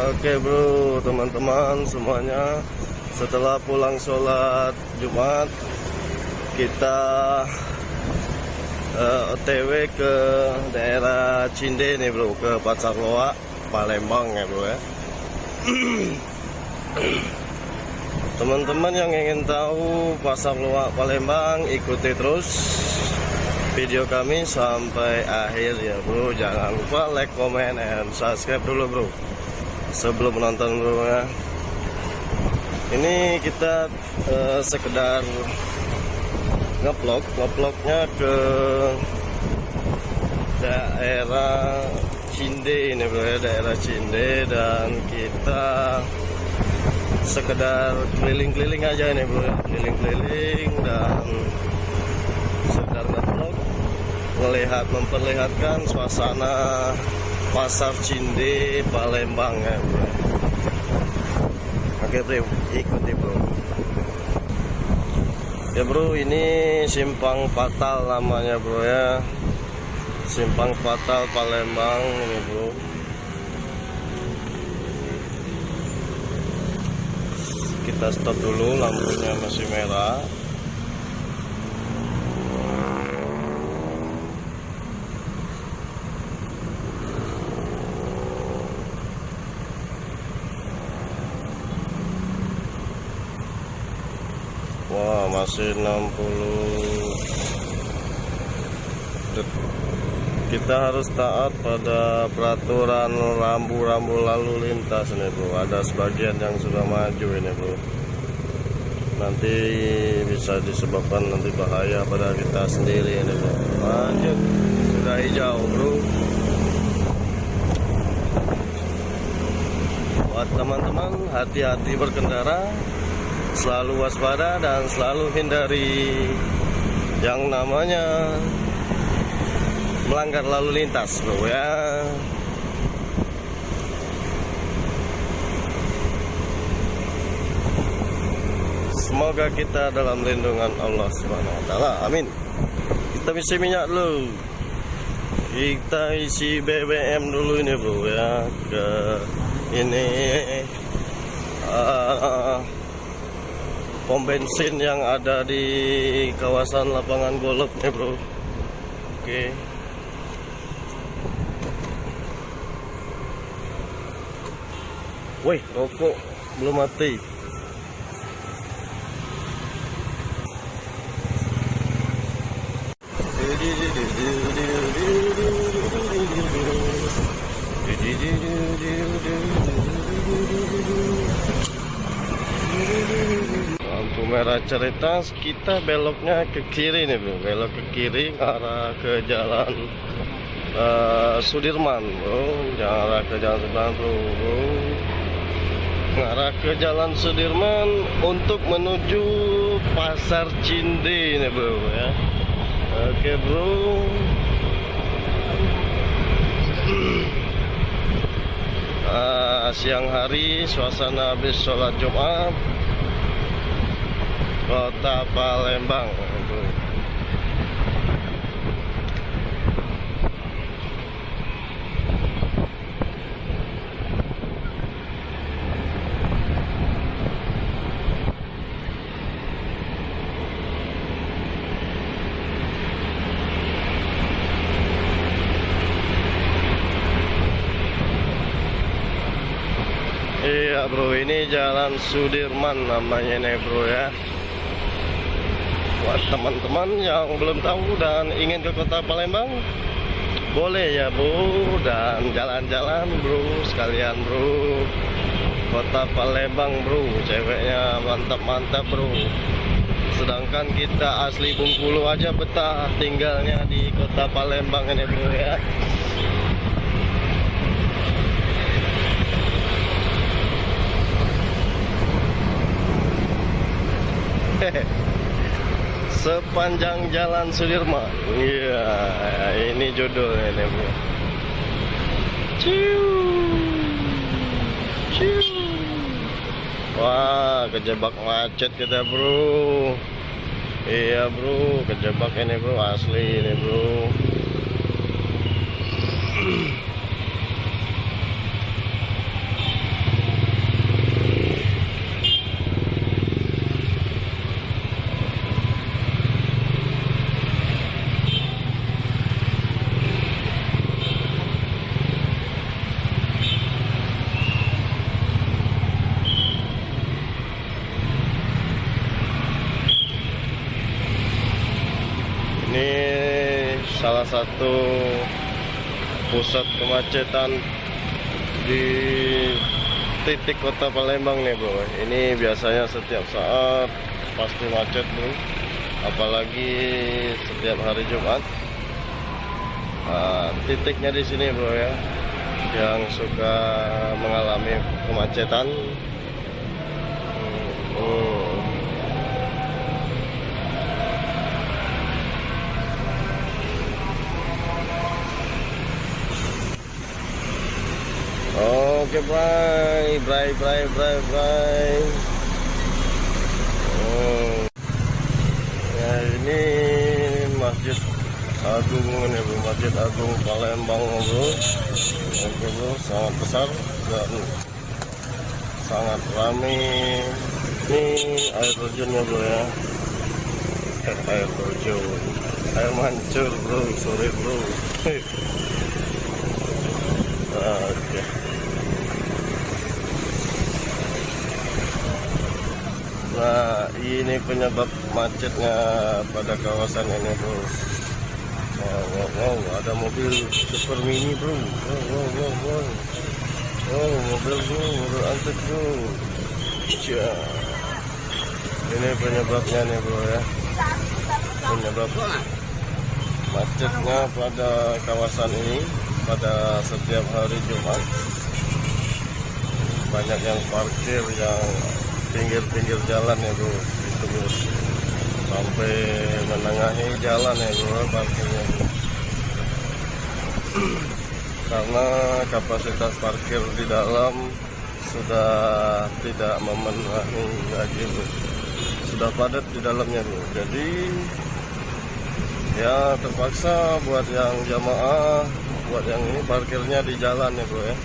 Oke bro, teman-teman semuanya, setelah pulang sholat Jumat kita OTW ke daerah Cinde nih bro, ke Pasar Loak Palembang ya bro ya. Teman-teman yang ingin tahu Pasar Loak Palembang, ikuti terus video kami sampai akhir ya bro. Jangan lupa like, comment, and subscribe dulu bro sebelum menonton bro ya. Ini kita sekedar ngevlognya ke daerah Cinde ini bro ya, daerah Cinde, dan kita sekedar keliling-keliling aja ini bro ya, keliling-keliling dan sekedar ngevlog, memperlihatkan suasana Pasar Cinde Palembang ya bro. Oke bro, ikuti bro. Ya bro, ini Simpang Fatal namanya bro ya, Simpang Fatal Palembang ini bro. Kita stop dulu, lampunya masih merah. Wah, masih 60. Kita harus taat pada peraturan rambu-rambu lalu lintas nih bro. Ada sebagian yang sudah maju ini bro. Nanti bisa disebabkan nanti bahaya pada kita sendiri ini bro. Lanjut, sudah hijau bro. Buat teman-teman, hati-hati berkendara, selalu waspada dan selalu hindari yang namanya melanggar lalu lintas bro ya. Semoga kita dalam lindungan Allah Subhanahu wa taala. Amin. Kita isi minyak dulu. Kita isi BBM dulu ini bro ya, ke ini pom bensin yang ada di kawasan lapangan golf nih bro. Oke. Wih, rokok belum mati. Lampu merah cerita, kita beloknya ke kiri nih bro, belok ke kiri arah ke jalan Sudirman bro, arah ke jalan Sudirman bro, arah ke jalan Sudirman untuk menuju Pasar Cinde nih bro ya. Oke bro. Siang hari, suasana habis sholat Jumat, Kota Palembang bro. Iya bro, ini jalan Sudirman namanya nih bro ya. Buat teman-teman yang belum tahu dan ingin ke Kota Palembang, boleh ya bro, dan jalan-jalan bro sekalian bro. Kota Palembang bro, ceweknya mantap-mantap bro. Sedangkan kita asli Bengkulu aja betah tinggalnya di Kota Palembang ini bro ya. Sepanjang jalan Sudirman. Iya, ini judulnya nih bro. Ciu, ciu. Wah, kejebak macet kita bro. Iya bro, kejebak ini bro, asli ini bro. Ini salah satu pusat kemacetan di titik kota Palembang nih bro. Ini biasanya setiap saat pasti macet bro, apalagi setiap hari Jumat. Titiknya di sini bro ya, yang suka mengalami kemacetan. Oke, bye. Ya, ini Masjid Agung ini bro, Masjid Agung Palembang bro. Oke bro, sangat besar dan sangat ramai. Ini air terjunnya bro ya. Air terjun, air mancur bro, sorry bro. Oke. Nah, ini penyebab macetnya pada kawasan ini bro. Wow, ada mobil super mini bro. Wow. Oh, mobil angkut bro. Ini penyebabnya nih bro ya. Penyebab macetnya pada kawasan ini pada setiap hari Jumat. Banyak yang parkir yang pinggir-pinggir jalan ya bro, terus sampai menengahi jalan ya bro parkirnya bro. Karena kapasitas parkir di dalam sudah tidak memenuhi lagi bro, sudah padat di dalamnya bro. Jadi ya terpaksa buat yang jamaah, buat yang ini parkirnya di jalan ya bro ya.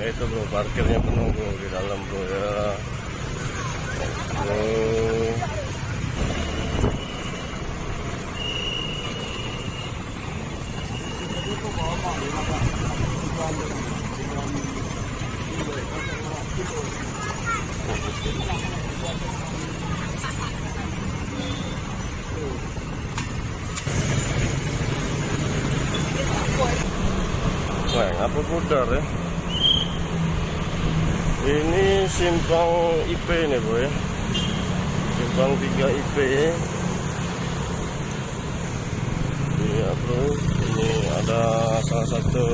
Itu bro, parkirnya penuh bro di dalam bro ya. Wah, ngapa pudar ya? Ini simpang IP nih bro ya, simpang 3 IP. Iya bro, ini ada salah satu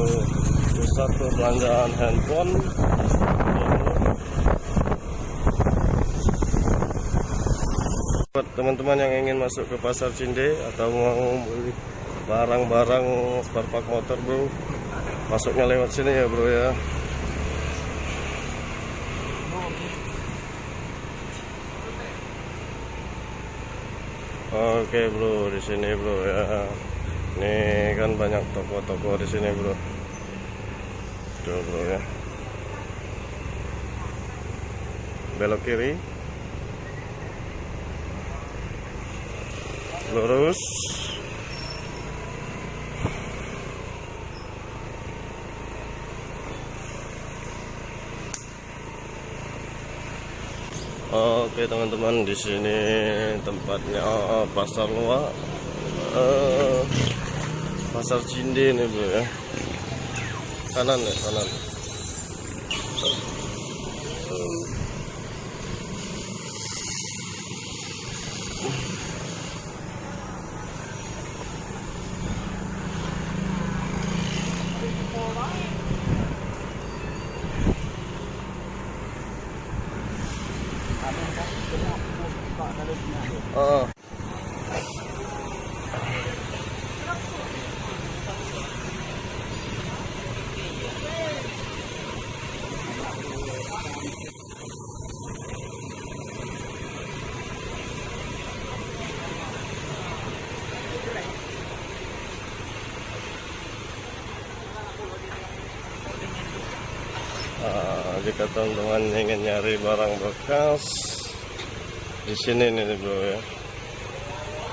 pusat perbelanjaan handphone. Buat teman-teman yang ingin masuk ke pasar Cinde atau mau beli barang-barang spare part motor bro, masuknya lewat sini ya bro ya. Oke bro, di sini bro ya. Ini kan banyak toko-toko di sini bro. Tuh bro ya. Belok kiri. Lurus. Oke teman-teman, di sini tempatnya pasar luar, pasar Cinde nih bro ya. Kanan ya, kanan. Jika teman-teman ingin nyari barang bekas di sini nih bro ya,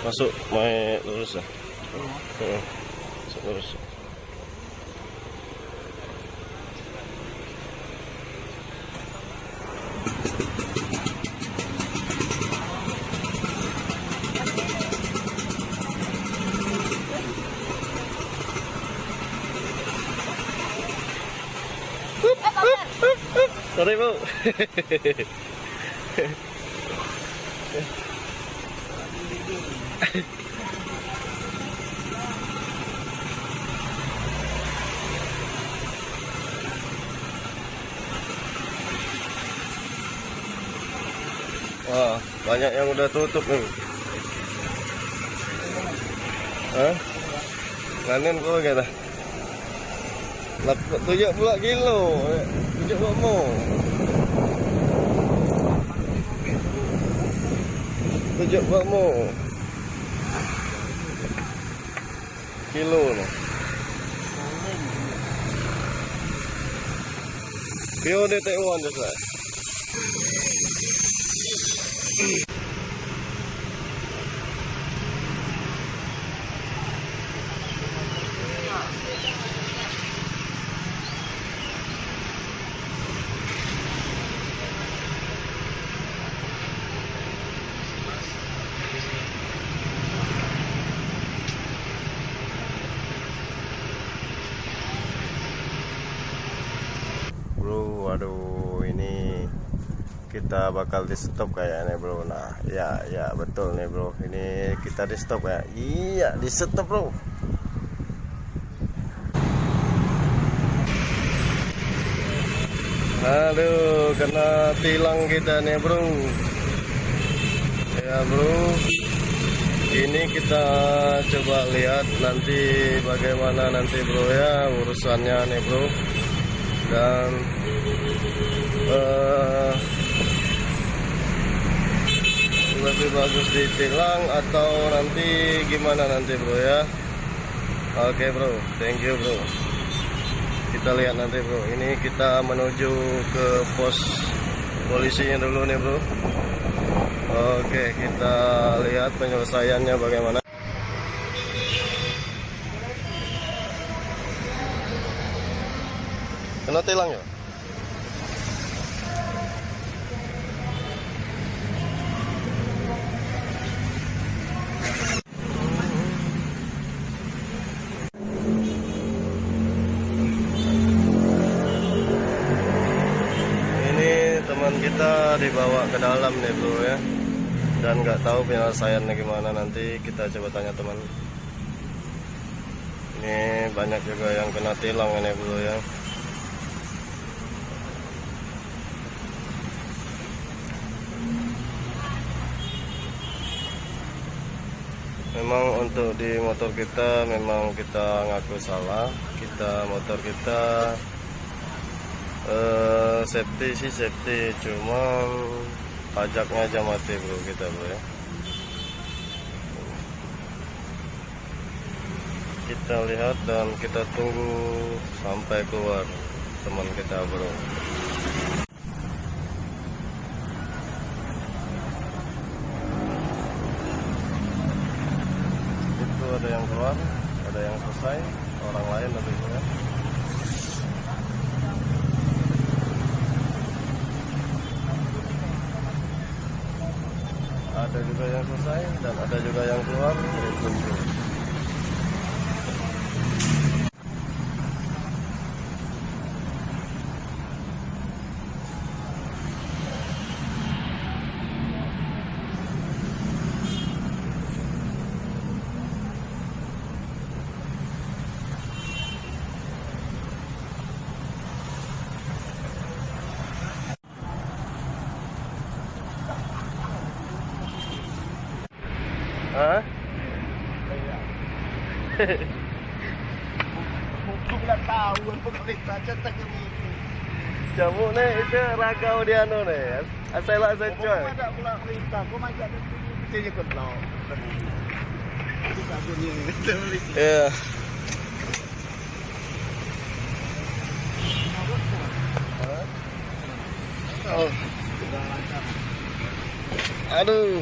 masuk main lurus ya. Lurus. Sorry bro. Wah, banyak yang udah tutup nih. Hah? Nganin kok kata. 7 pula kilo. 7 pula mo. 7 pula mo. Kilo nih. Pio de Taiwan juga. Bro, aduh, ini kita bakal di stop kayaknya bro. Nah, ya betul nih bro. Ini kita di stop ya. Iya, di stop bro. Aduh, kena tilang kita nih bro. Ya bro, ini kita coba lihat nanti bagaimana nanti bro ya urusannya nih bro. Dan lebih bagus ditilang atau nanti gimana nanti bro ya. Oke bro, thank you bro. Kita lihat nanti bro. Ini kita menuju ke pos polisinya dulu nih bro. Oke, kita lihat penyelesaiannya bagaimana. Kena tilang ya? Ini teman kita dibawa ke dalam nih bro ya. Dan nggak tahu penyelesaiannya gimana, nanti kita coba tanya teman. Ini banyak juga yang kena tilang ini bro ya. Memang untuk di motor kita memang kita ngaku salah. Motor kita safety sih safety, cuma pajaknya aja mati bro kita bro ya. Kita lihat dan kita tunggu sampai keluar teman kita bro. Itu ada yang keluar, ada yang selesai, orang lain lebih ya. Ada juga yang selesai dan ada juga yang keluar. Tunggu. Hah? Bukan tahu pemerintah cetak ini. Jamu nih itu ragau dia nih. Asal coy. Ada pula perintah, kau macam itu je kau tahu. Iya. Oh. Aduh.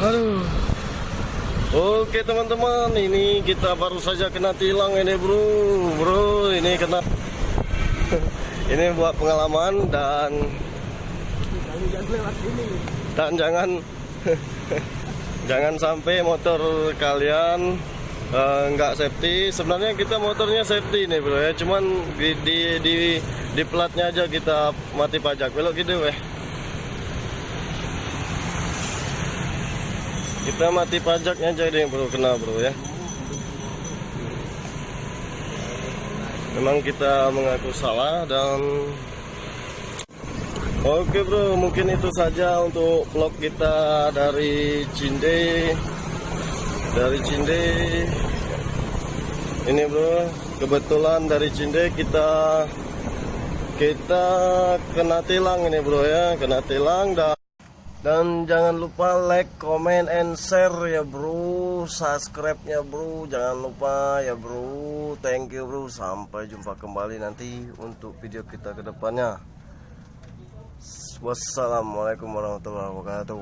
Aduh. Oke teman-teman, ini kita baru saja kena tilang ini bro. Ini kena. Ini buat pengalaman dan jangan jangan sampai motor kalian nggak safety. Sebenarnya kita motornya safety nih bro ya, cuman di platnya aja kita mati pajak. Belok gitu weh. Kita mati pajaknya aja deh bro, kena bro ya. Memang kita mengaku salah dan oke bro, mungkin itu saja untuk vlog kita dari Cinde. Ini bro, kebetulan dari Cinde kita kena tilang ini bro ya, kena tilang. Dan jangan lupa like, comment, and share ya bro. Subscribe-nya bro, jangan lupa ya bro. Thank you bro. Sampai jumpa kembali nanti untuk video kita ke depannya. Wassalamualaikum warahmatullahi wabarakatuh.